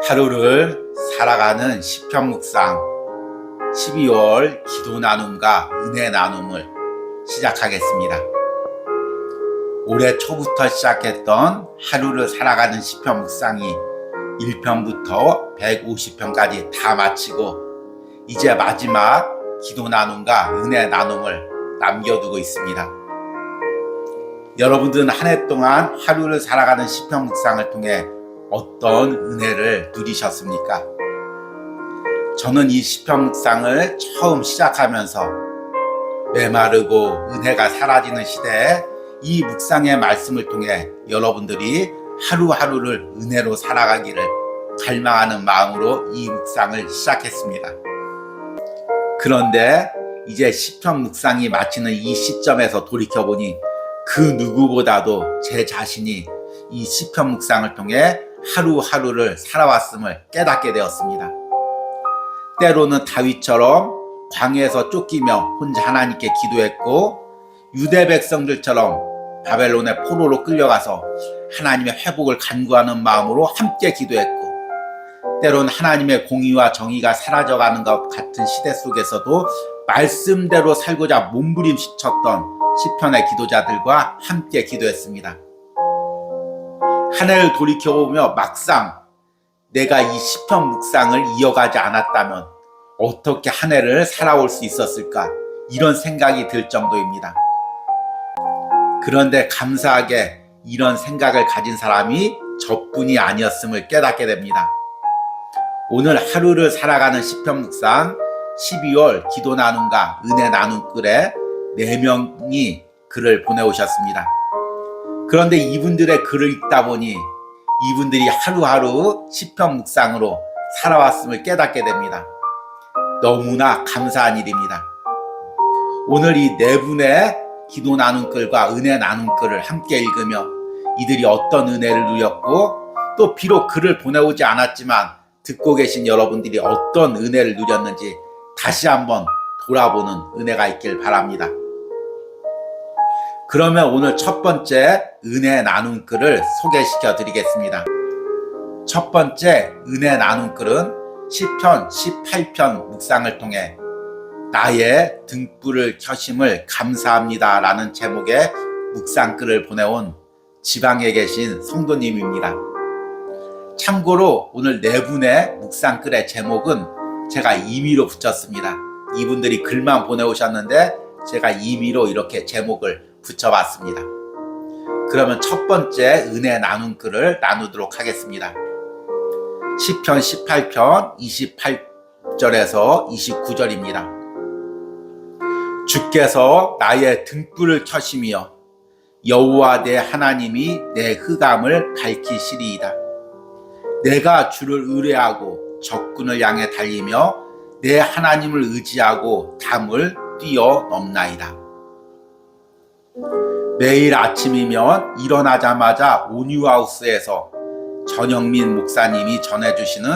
하루를 살아가는 시편 묵상 12월 기도 나눔과 은혜 나눔을 시작하겠습니다. 올해 초부터 시작했던 하루를 살아가는 시편 묵상이 1편부터 150편까지 다 마치고 이제 마지막 기도 나눔과 은혜 나눔을 남겨두고 있습니다. 여러분들은 한 해 동안 하루를 살아가는 시편 묵상을 통해 어떤 은혜를 누리셨습니까? 저는 이 시편 묵상을 처음 시작하면서 메마르고 은혜가 사라지는 시대에 이 묵상의 말씀을 통해 여러분들이 하루하루를 은혜로 살아가기를 갈망하는 마음으로 이 묵상을 시작했습니다. 그런데 이제 시편 묵상이 마치는 이 시점에서 돌이켜보니 그 누구보다도 제 자신이 이 시편 묵상을 통해 하루하루를 살아왔음을 깨닫게 되었습니다. 때로는 다윗처럼 광야에서 쫓기며 혼자 하나님께 기도했고, 유대 백성들처럼 바벨론의 포로로 끌려가서 하나님의 회복을 간구하는 마음으로 함께 기도했고, 때로는 하나님의 공의와 정의가 사라져가는 것 같은 시대 속에서도 말씀대로 살고자 몸부림쳤던 시편의 기도자들과 함께 기도했습니다. 한 해를 돌이켜보며 막상 내가 이 시편 묵상을 이어가지 않았다면 어떻게 한 해를 살아올 수 있었을까, 이런 생각이 들 정도입니다. 그런데 감사하게 이런 생각을 가진 사람이 저뿐이 아니었음을 깨닫게 됩니다. 오늘 하루를 살아가는 시편 묵상 12월 기도 나눔과 은혜 나눔글에 4명이 글을 보내오셨습니다. 그런데 이분들의 글을 읽다 보니 이분들이 하루하루 시편 묵상으로 살아왔음을 깨닫게 됩니다. 너무나 감사한 일입니다. 오늘 이 4분의 기도 나눔글과 은혜 나눔글을 함께 읽으며 이들이 어떤 은혜를 누렸고, 또 비록 글을 보내오지 않았지만 듣고 계신 여러분들이 어떤 은혜를 누렸는지 다시 한번 돌아보는 은혜가 있길 바랍니다. 그러면 오늘 첫 번째 은혜 나눔글을 소개시켜 드리겠습니다. 첫 번째 은혜 나눔글은 시편 18편 묵상을 통해 나의 등불을 켜심을 감사합니다 라는 제목의 묵상글을 보내온 지방에 계신 성도님입니다. 참고로 오늘 4분의 묵상글의 제목은 제가 임의로 붙였습니다. 이분들이 글만 보내오셨는데 제가 임의로 이렇게 제목을 붙여봤습니다. 그러면 첫 번째 은혜 나눔 글을 나누도록 하겠습니다. 시편 18편 28절에서 29절입니다. 주께서 나의 등불을 켜시며 여호와 내 하나님이 내 흑암을 밝히시리이다. 내가 주를 의뢰하고 적군을 향해 달리며 내 하나님을 의지하고 담을 뛰어넘나이다. 매일 아침이면 일어나자마자 온유하우스에서 전영민 목사님이 전해주시는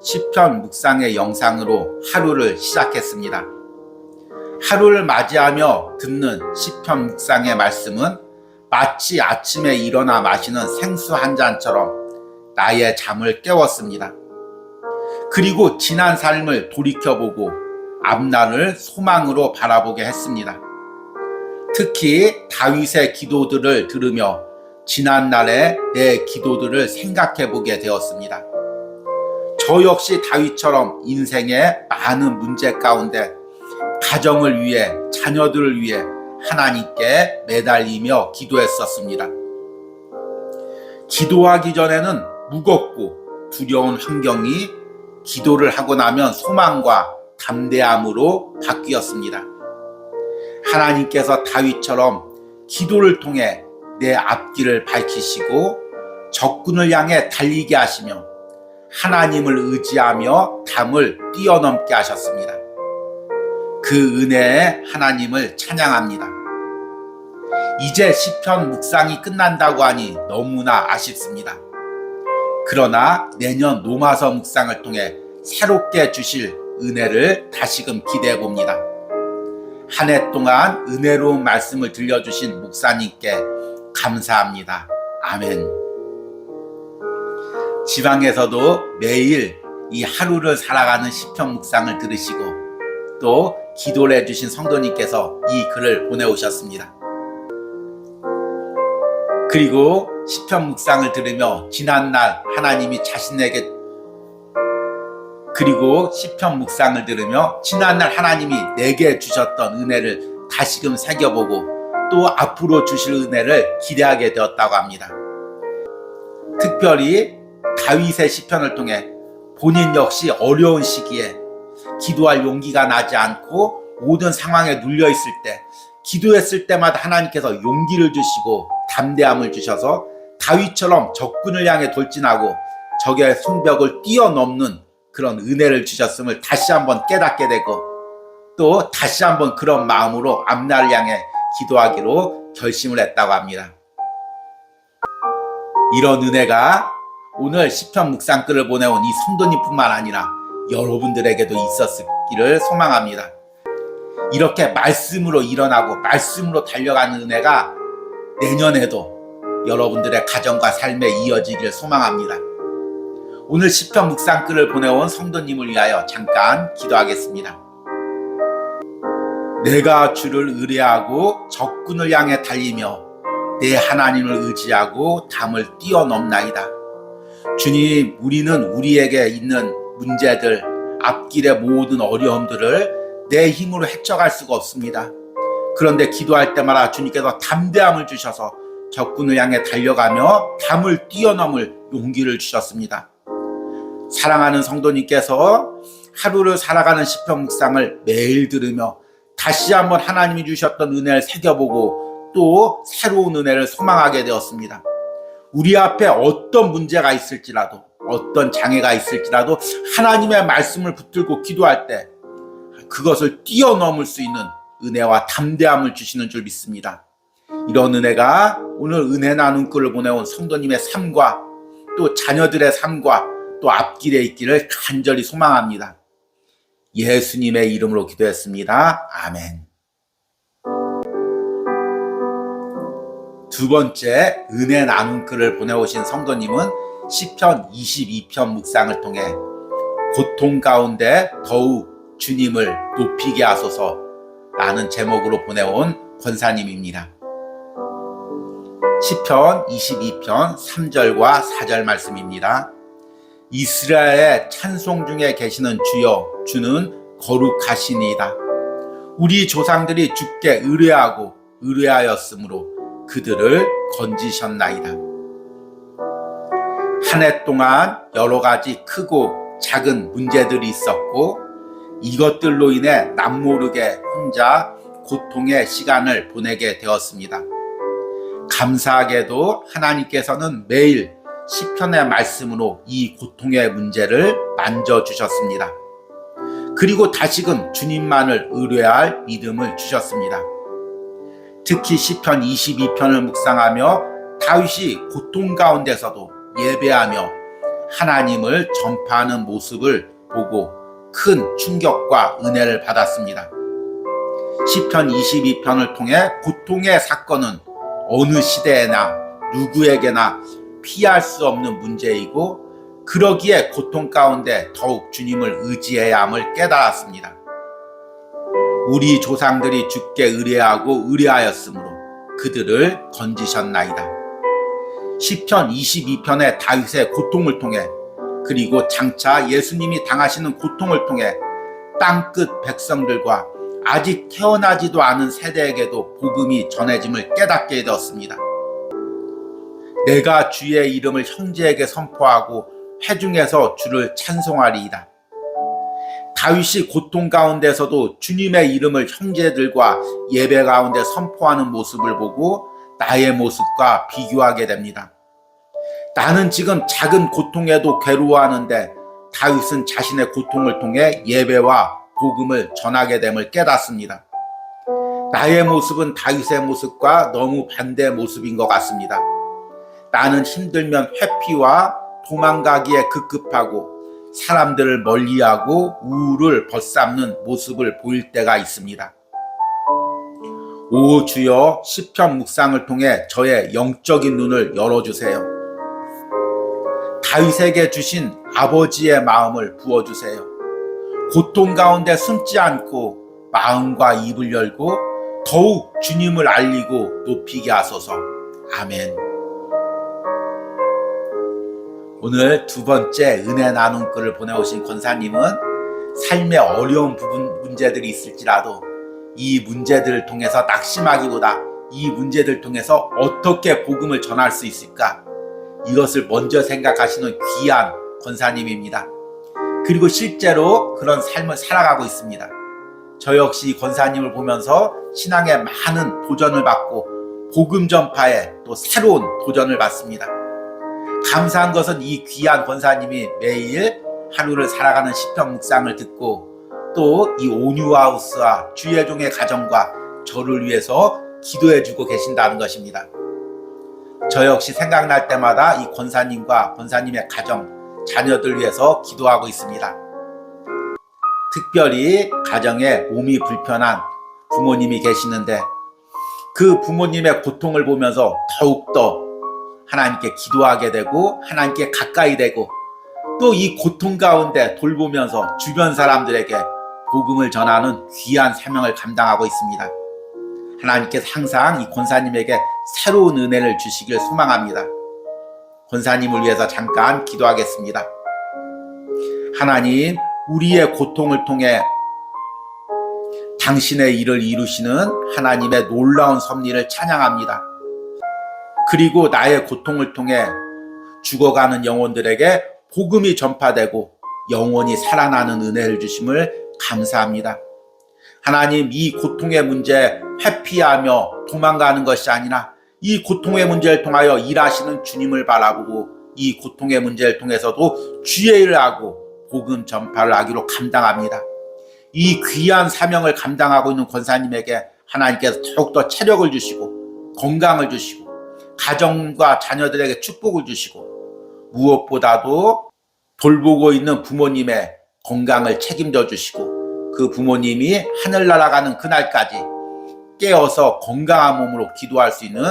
시편 묵상의 영상으로 하루를 시작했습니다. 하루를 맞이하며 듣는 시편 묵상의 말씀은 마치 아침에 일어나 마시는 생수 한 잔처럼 나의 잠을 깨웠습니다. 그리고 지난 삶을 돌이켜보고 앞날을 소망으로 바라보게 했습니다. 특히 다윗의 기도들을 들으며 지난날의 내 기도들을 생각해보게 되었습니다. 저 역시 다윗처럼 인생의 많은 문제 가운데 가정을 위해, 자녀들을 위해 하나님께 매달리며 기도했었습니다. 기도하기 전에는 무겁고 두려운 환경이 기도를 하고 나면 소망과 담대함으로 바뀌었습니다. 하나님께서 다윗처럼 기도를 통해 내 앞길을 밝히시고 적군을 향해 달리게 하시며 하나님을 의지하며 담을 뛰어넘게 하셨습니다. 그 은혜에 하나님을 찬양합니다. 이제 시편 묵상이 끝난다고 하니 너무나 아쉽습니다. 그러나 내년 로마서 묵상을 통해 새롭게 주실 은혜를 다시금 기대해 봅니다. 한 해 동안 은혜로운 말씀을 들려주신 목사님께 감사합니다. 아멘. 지방에서도 매일 이 하루를 살아가는 시편 묵상을 들으시고 또 기도를 해주신 성도님께서 이 글을 보내오셨습니다. 그리고 시편 묵상을 들으며 지난날 하나님이 자신에게 내게 주셨던 은혜를 다시금 새겨보고 또 앞으로 주실 은혜를 기대하게 되었다고 합니다. 특별히 다윗의 시편을 통해 본인 역시 어려운 시기에 기도할 용기가 나지 않고 모든 상황에 눌려있을 때 기도했을 때마다 하나님께서 용기를 주시고 담대함을 주셔서 다윗처럼 적군을 향해 돌진하고 적의 성벽을 뛰어넘는 그런 은혜를 주셨음을 다시 한번 깨닫게 되고 또 다시 한번 그런 마음으로 앞날을 향해 기도하기로 결심을 했다고 합니다. 이런 은혜가 오늘 시편 묵상글을 보내온 이 성도님뿐만 아니라 여러분들에게도 있었기를 소망합니다. 이렇게 말씀으로 일어나고 말씀으로 달려가는 은혜가 내년에도 여러분들의 가정과 삶에 이어지기를 소망합니다. 오늘 시편 묵상글을 보내온 성도님을 위하여 잠깐 기도하겠습니다. 내가 주를 의뢰하고 적군을 향해 달리며 내 하나님을 의지하고 담을 뛰어넘나이다. 주님, 우리는 우리에게 있는 문제들, 앞길의 모든 어려움들을 내 힘으로 헤쳐갈 수가 없습니다. 그런데 기도할 때마다 주님께서 담대함을 주셔서 적군을 향해 달려가며 담을 뛰어넘을 용기를 주셨습니다. 사랑하는 성도님께서 하루를 살아가는 시편 묵상을 매일 들으며 다시 한번 하나님이 주셨던 은혜를 새겨보고 또 새로운 은혜를 소망하게 되었습니다. 우리 앞에 어떤 문제가 있을지라도 어떤 장애가 있을지라도 하나님의 말씀을 붙들고 기도할 때 그것을 뛰어넘을 수 있는 은혜와 담대함을 주시는 줄 믿습니다. 이런 은혜가 오늘 은혜 나눔 글을 보내온 성도님의 삶과 또 자녀들의 삶과 또 앞길에 있기를 간절히 소망합니다. 예수님의 이름으로 기도했습니다. 아멘. 두 번째 은혜 나눔 글을 보내오신 성도님은 시편 22편 묵상을 통해 고통 가운데 더욱 주님을 높이게 하소서 라는 제목으로 보내온 권사님입니다. 시편 22편 3절과 4절 말씀입니다. 이스라엘의 찬송 중에 계시는 주여, 주는 거룩하시니이다. 우리 조상들이 주께 의뢰하였으므로 그들을 건지셨나이다. 한 해 동안 여러 가지 크고 작은 문제들이 있었고 이것들로 인해 남모르게 혼자 고통의 시간을 보내게 되었습니다. 감사하게도 하나님께서는 매일 시편의 말씀으로 이 고통의 문제를 만져주셨습니다. 그리고 다시금 주님만을 의뢰할 믿음을 주셨습니다. 특히 시편 22편을 묵상하며 다윗이 고통 가운데서도 예배하며 하나님을 전파하는 모습을 보고 큰 충격과 은혜를 받았습니다. 시편 22편을 통해 고통의 사건은 어느 시대에나 누구에게나 피할 수 없는 문제이고 그러기에 고통 가운데 더욱 주님을 의지해야 함을 깨달았습니다. 우리 조상들이 주께 의뢰하였으므로 그들을 건지셨나이다. 시편 22편의 다윗의 고통을 통해 그리고 장차 예수님이 당하시는 고통을 통해 땅끝 백성들과 아직 태어나지도 않은 세대에게도 복음이 전해짐을 깨닫게 되었습니다. 내가 주의 이름을 형제에게 선포하고 회중에서 주를 찬송하리이다. 다윗이 고통 가운데서도 주님의 이름을 형제들과 예배 가운데 선포하는 모습을 보고 나의 모습과 비교하게 됩니다. 나는 지금 작은 고통에도 괴로워하는데 다윗은 자신의 고통을 통해 예배와 복음을 전하게 됨을 깨닫습니다. 나의 모습은 다윗의 모습과 너무 반대의 모습인 것 같습니다. 나는 힘들면 회피와 도망가기에 급급하고 사람들을 멀리하고 우울을 벗삼는 모습을 보일 때가 있습니다. 오 주여, 시편 묵상을 통해 저의 영적인 눈을 열어주세요. 다윗에게 주신 아버지의 마음을 부어주세요. 고통 가운데 숨지 않고 마음과 입을 열고 더욱 주님을 알리고 높이게 하소서. 아멘. 오늘 두 번째 은혜 나눔 글을 보내오신 권사님은 삶의 어려운 문제들이 있을지라도 이 문제들을 통해서 낙심하기보다 이 문제들을 통해서 어떻게 복음을 전할 수 있을까? 이것을 먼저 생각하시는 귀한 권사님입니다. 그리고 실제로 그런 삶을 살아가고 있습니다. 저 역시 권사님을 보면서 신앙에 많은 도전을 받고 복음 전파에 또 새로운 도전을 받습니다. 감사한 것은 이 귀한 권사님이 매일 하루를 살아가는 시편 묵상을 듣고 또 이 온유하우스와 주의 종의 가정과 저를 위해서 기도해주고 계신다는 것입니다. 저 역시 생각날 때마다 이 권사님과 권사님의 가정, 자녀들 위해서 기도하고 있습니다. 특별히 가정에 몸이 불편한 부모님이 계시는데 그 부모님의 고통을 보면서 더욱더 하나님께 기도하게 되고 하나님께 가까이 되고 또 이 고통 가운데 돌보면서 주변 사람들에게 복음을 전하는 귀한 사명을 감당하고 있습니다. 하나님께서 항상 이 권사님에게 새로운 은혜를 주시길 소망합니다. 권사님을 위해서 잠깐 기도하겠습니다. 하나님, 우리의 고통을 통해 당신의 일을 이루시는 하나님의 놀라운 섭리를 찬양합니다. 그리고 나의 고통을 통해 죽어가는 영혼들에게 복음이 전파되고 영원히 살아나는 은혜를 주심을 감사합니다. 하나님, 이 고통의 문제 회피하며 도망가는 것이 아니라 이 고통의 문제를 통하여 일하시는 주님을 바라보고 이 고통의 문제를 통해서도 주의 일을 하고 복음 전파를 하기로 감당합니다. 이 귀한 사명을 감당하고 있는 권사님에게 하나님께서 더욱더 체력을 주시고 건강을 주시고 가정과 자녀들에게 축복을 주시고 무엇보다도 돌보고 있는 부모님의 건강을 책임져 주시고 그 부모님이 하늘나라 가는 그날까지 깨어서 건강한 몸으로 기도할 수 있는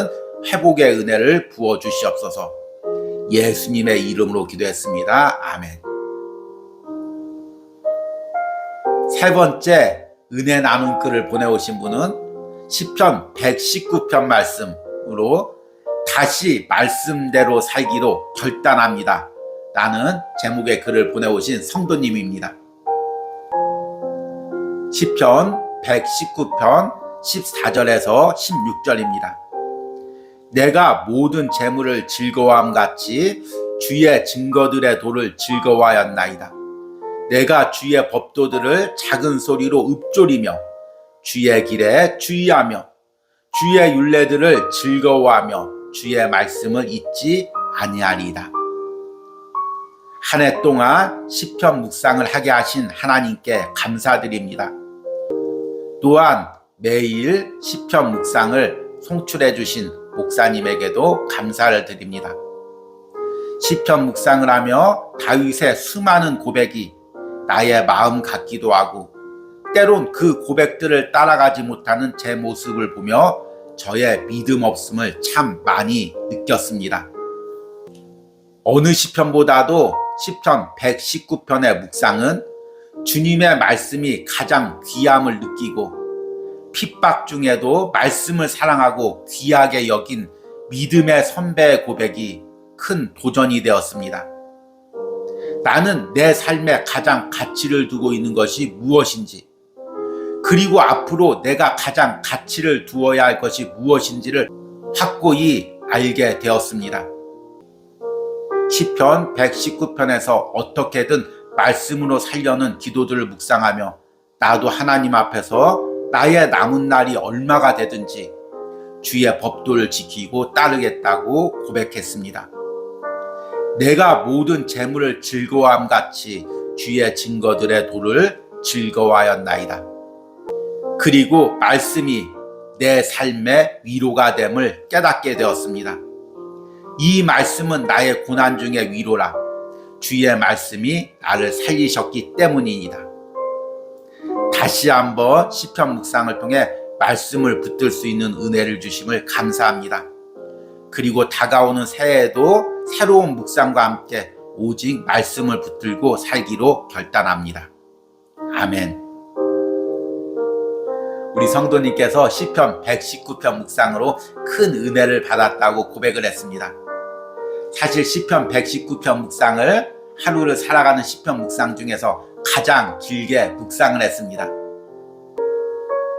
회복의 은혜를 부어 주시옵소서. 예수님의 이름으로 기도했습니다. 아멘. 세 번째 은혜 나눔 글을 보내오신 분은 시편 119편 말씀으로 다시 말씀대로 살기로 결단합니다 라는 제목의 글을 보내오신 성도님입니다. 시편 119편 14절에서 16절입니다. 내가 모든 재물을 즐거워함 같이 주의 증거들의 도를 즐거워하였나이다. 내가 주의 법도들을 작은 소리로 읊조리며 주의 길에 주의하며 주의 율례들을 즐거워하며 주의 말씀을 잊지 아니하리이다. 한 해 동안 시편 묵상을 하게 하신 하나님께 감사드립니다. 또한 매일 시편 묵상을 송출해 주신 목사님에게도 감사를 드립니다. 시편 묵상을 하며 다윗의 수많은 고백이 나의 마음 같기도 하고 때론 그 고백들을 따라가지 못하는 제 모습을 보며 저의 믿음 없음을 참 많이 느꼈습니다. 어느 시편보다도 시편 119편의 묵상은 주님의 말씀이 가장 귀함을 느끼고 핍박 중에도 말씀을 사랑하고 귀하게 여긴 믿음의 선배의 고백이 큰 도전이 되었습니다. 나는 내 삶에 가장 가치를 두고 있는 것이 무엇인지, 그리고 앞으로 내가 가장 가치를 두어야 할 것이 무엇인지를 확고히 알게 되었습니다. 시편 119편에서 어떻게든 말씀으로 살려는 기도들을 묵상하며 나도 하나님 앞에서 나의 남은 날이 얼마가 되든지 주의 법도를 지키고 따르겠다고 고백했습니다. 내가 모든 재물을 즐거워함 같이 주의 증거들의 도를 즐거워하였나이다. 그리고 말씀이 내 삶의 위로가 됨을 깨닫게 되었습니다. 이 말씀은 나의 고난 중의 위로라. 주의 말씀이 나를 살리셨기 때문이니다. 다시 한번 시편 묵상을 통해 말씀을 붙들 수 있는 은혜를 주심을 감사합니다. 그리고 다가오는 새해에도 새로운 묵상과 함께 오직 말씀을 붙들고 살기로 결단합니다. 아멘. 우리 성도님께서 시편 119편 묵상으로 큰 은혜를 받았다고 고백을 했습니다. 사실 시편 119편 묵상을 하루를 살아가는 시편 묵상 중에서 가장 길게 묵상을 했습니다.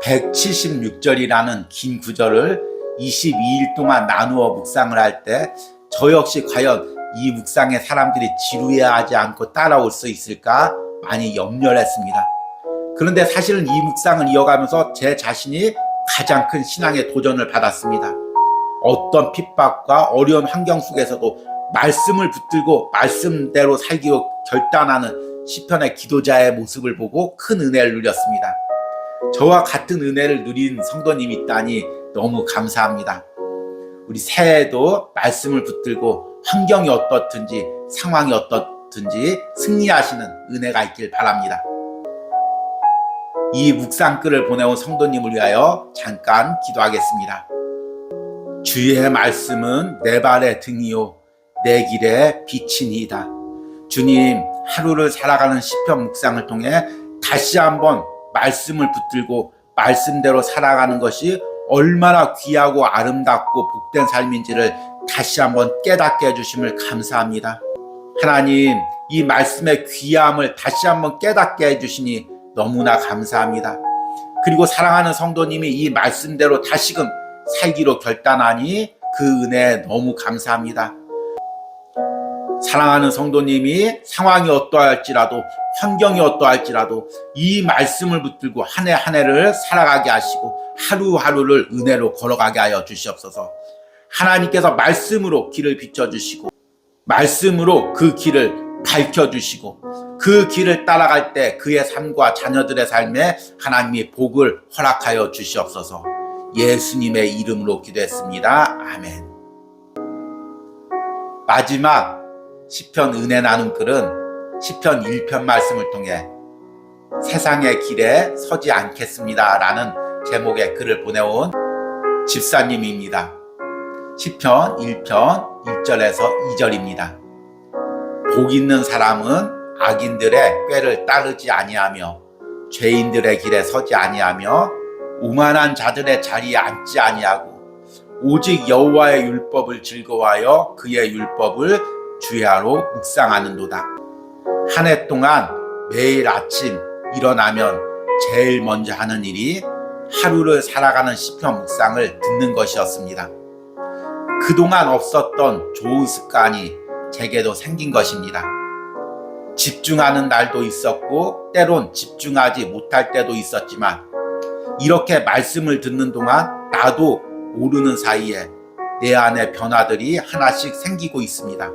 176절이라는 긴 구절을 22일 동안 나누어 묵상을 할 때 저 역시 과연 이 묵상에 사람들이 지루해하지 않고 따라올 수 있을까 많이 염려를 했습니다. 그런데 사실은 이 묵상을 이어가면서 제 자신이 가장 큰 신앙의 도전을 받았습니다. 어떤 핍박과 어려운 환경 속에서도 말씀을 붙들고 말씀대로 살기로 결단하는 시편의 기도자의 모습을 보고 큰 은혜를 누렸습니다. 저와 같은 은혜를 누린 성도님이 있다니 너무 감사합니다. 우리 새해에도 말씀을 붙들고 환경이 어떻든지 상황이 어떻든지 승리하시는 은혜가 있길 바랍니다. 이 묵상글을 보내온 성도님을 위하여 잠깐 기도하겠습니다. 주의 말씀은 내 발의 등이요 내 길의 빛이니이다. 주님, 하루를 살아가는 시편 묵상을 통해 다시 한번 말씀을 붙들고 말씀대로 살아가는 것이 얼마나 귀하고 아름답고 복된 삶인지를 다시 한번 깨닫게 해주심을 감사합니다. 하나님, 이 말씀의 귀함을 다시 한번 깨닫게 해주시니 너무나 감사합니다. 그리고 사랑하는 성도님이 이 말씀대로 다시금 살기로 결단하니 그 은혜에 너무 감사합니다. 사랑하는 성도님이 상황이 어떠할지라도 환경이 어떠할지라도 이 말씀을 붙들고 한 해 한 해를 살아가게 하시고 하루하루를 은혜로 걸어가게 하여 주시옵소서. 하나님께서 말씀으로 길을 비춰주시고 말씀으로 그 길을 밝혀주시고 그 길을 따라갈 때 그의 삶과 자녀들의 삶에 하나님이 복을 허락하여 주시옵소서. 예수님의 이름으로 기도했습니다. 아멘. 마지막 시편 은혜 나눔글은 시편 1편 말씀을 통해 세상의 길에 서지 않겠습니다 라는 제목의 글을 보내온 집사님입니다. 시편 1편 1절에서 2절입니다. 복 있는 사람은 악인들의 꾀를 따르지 아니하며 죄인들의 길에 서지 아니하며 오만한 자들의 자리에 앉지 아니하고 오직 여호와의 율법을 즐거워하여 그의 율법을 주야로 묵상하는도다. 한 해 동안 매일 아침 일어나면 제일 먼저 하는 일이 하루를 살아가는 시편 묵상을 듣는 것이었습니다. 그동안 없었던 좋은 습관이 제게도 생긴 것입니다. 집중하는 날도 있었고 때론 집중하지 못할 때도 있었지만 이렇게 말씀을 듣는 동안 나도 모르는 사이에 내 안에 변화들이 하나씩 생기고 있습니다.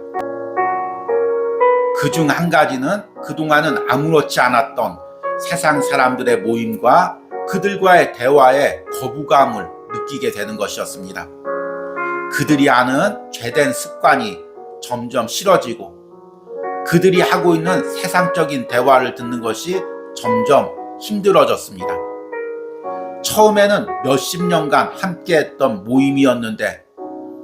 그중 한 가지는 그동안은 아무렇지 않았던 세상 사람들의 모임과 그들과의 대화에 거부감을 느끼게 되는 것이었습니다. 그들이 하는 죄된 습관이 점점 싫어지고 그들이 하고 있는 세상적인 대화를 듣는 것이 점점 힘들어졌습니다. 처음에는 몇십 년간 함께했던 모임이었는데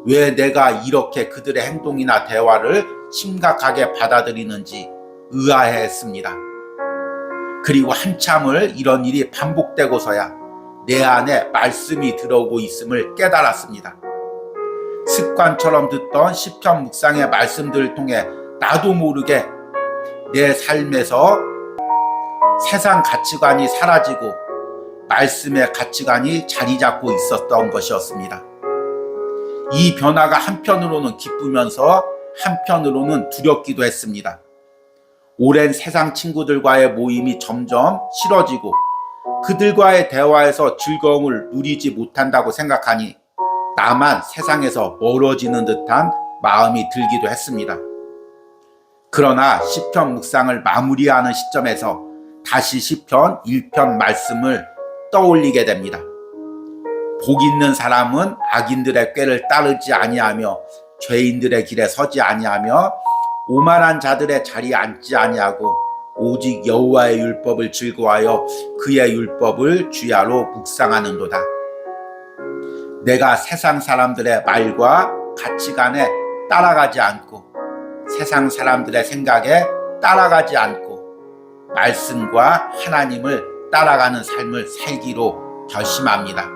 왜 내가 이렇게 그들의 행동이나 대화를 심각하게 받아들이는지 의아해했습니다. 그리고 한참을 이런 일이 반복되고서야 내 안에 말씀이 들어오고 있음을 깨달았습니다. 습관처럼 듣던 시편 묵상의 말씀들을 통해 나도 모르게 내 삶에서 세상 가치관이 사라지고 말씀의 가치관이 자리 잡고 있었던 것이었습니다. 이 변화가 한편으로는 기쁘면서 한편으로는 두렵기도 했습니다. 오랜 세상 친구들과의 모임이 점점 싫어지고 그들과의 대화에서 즐거움을 누리지 못한다고 생각하니 나만 세상에서 멀어지는 듯한 마음이 들기도 했습니다. 그러나 시편 묵상을 마무리하는 시점에서 다시 시편 1편 말씀을 떠올리게 됩니다. 복 있는 사람은 악인들의 꾀를 따르지 아니하며 죄인들의 길에 서지 아니하며 오만한 자들의 자리에 앉지 아니하고 오직 여호와의 율법을 즐거워하여 그의 율법을 주야로 묵상하는도다. 내가 세상 사람들의 말과 가치관에 따라가지 않고 세상 사람들의 생각에 따라가지 않고 말씀과 하나님을 따라가는 삶을 살기로 결심합니다.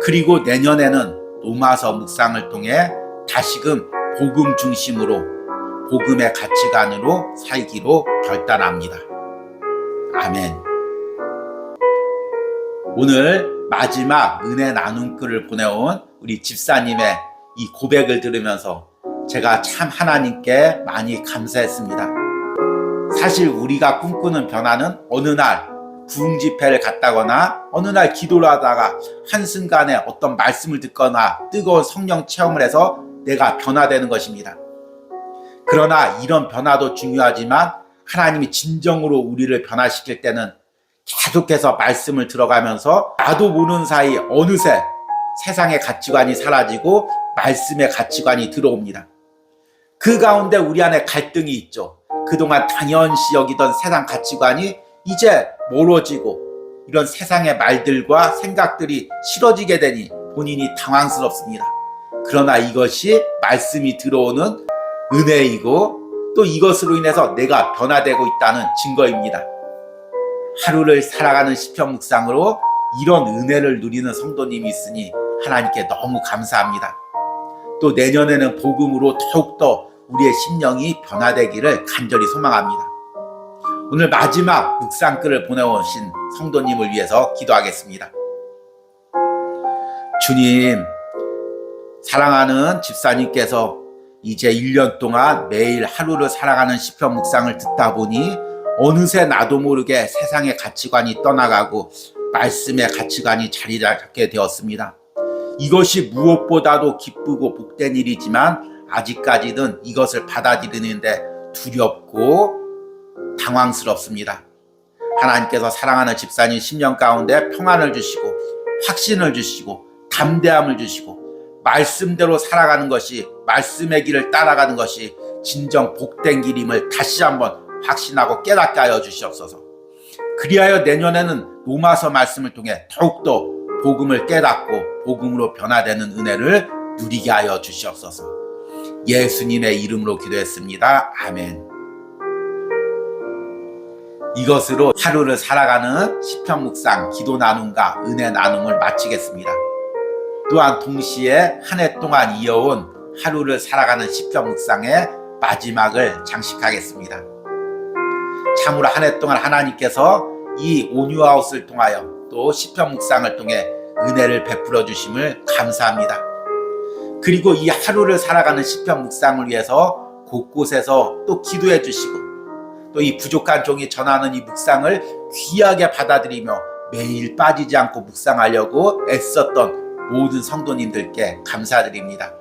그리고 내년에는 로마서 묵상을 통해 다시금 복음 중심으로 복음의 가치관으로 살기로 결단합니다. 아멘. 오늘 마지막 은혜 나눔 글을 보내온 우리 집사님의 이 고백을 들으면서 제가 참 하나님께 많이 감사했습니다. 사실 우리가 꿈꾸는 변화는 어느 날 부흥 집회를 갔다거나 어느 날 기도를 하다가 한순간에 어떤 말씀을 듣거나 뜨거운 성령 체험을 해서 내가 변화되는 것입니다. 그러나 이런 변화도 중요하지만 하나님이 진정으로 우리를 변화시킬 때는 계속해서 말씀을 들어가면서 나도 모르는 사이 어느새 세상의 가치관이 사라지고 말씀의 가치관이 들어옵니다. 그 가운데 우리 안에 갈등이 있죠. 그동안 당연시 여기던 세상 가치관이 이제 멀어지고 이런 세상의 말들과 생각들이 싫어지게 되니 본인이 당황스럽습니다. 그러나 이것이 말씀이 들어오는 은혜이고 또 이것으로 인해서 내가 변화되고 있다는 증거입니다. 하루를 살아가는 시편 묵상으로 이런 은혜를 누리는 성도님이 있으니 하나님께 너무 감사합니다. 또 내년에는 복음으로 더욱더 우리의 심령이 변화되기를 간절히 소망합니다. 오늘 마지막 묵상글을 보내오신 성도님을 위해서 기도하겠습니다. 주님, 사랑하는 집사님께서 이제 1년 동안 매일 하루를 살아가는 시편 묵상을 듣다 보니 어느새 나도 모르게 세상의 가치관이 떠나가고 말씀의 가치관이 자리 잡게 되었습니다. 이것이 무엇보다도 기쁘고 복된 일이지만 아직까지는 이것을 받아들이는데 두렵고 당황스럽습니다. 하나님께서 사랑하는 집사님 심령 가운데 평안을 주시고 확신을 주시고 담대함을 주시고 말씀대로 살아가는 것이 말씀의 길을 따라가는 것이 진정 복된 길임을 다시 한번 확신하고 깨닫게 하여 주시옵소서. 그리하여 내년에는 로마서 말씀을 통해 더욱더 복음을 깨닫고 복음으로 변화되는 은혜를 누리게 하여 주시옵소서. 예수님의 이름으로 기도했습니다. 아멘. 이것으로 하루를 살아가는 시편 묵상, 기도 나눔과 은혜 나눔을 마치겠습니다. 또한 동시에 한 해 동안 이어온 하루를 살아가는 시편 묵상의 마지막을 장식하겠습니다. 참으로 한 해 동안 하나님께서 이 온유하우스를 통하여 또 시편 묵상을 통해 은혜를 베풀어 주심을 감사합니다. 그리고 이 하루를 살아가는 시편 묵상을 위해서 곳곳에서 또 기도해 주시고 또 이 부족한 종이 전하는 이 묵상을 귀하게 받아들이며 매일 빠지지 않고 묵상하려고 애썼던 모든 성도님들께 감사드립니다.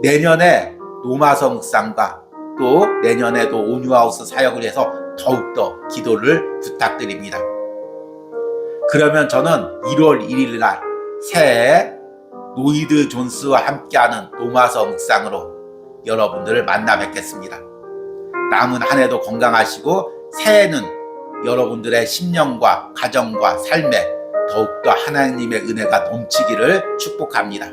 내년에 로마서 묵상과 또 내년에도 온유하우스 사역을 위해서 더욱더 기도를 부탁드립니다. 그러면 저는 1월 1일 날 새해 노이드 존스와 함께하는 로마서 묵상으로 여러분들을 만나 뵙겠습니다. 남은 한 해도 건강하시고 새해는 여러분들의 심령과 가정과 삶에 더욱더 하나님의 은혜가 넘치기를 축복합니다.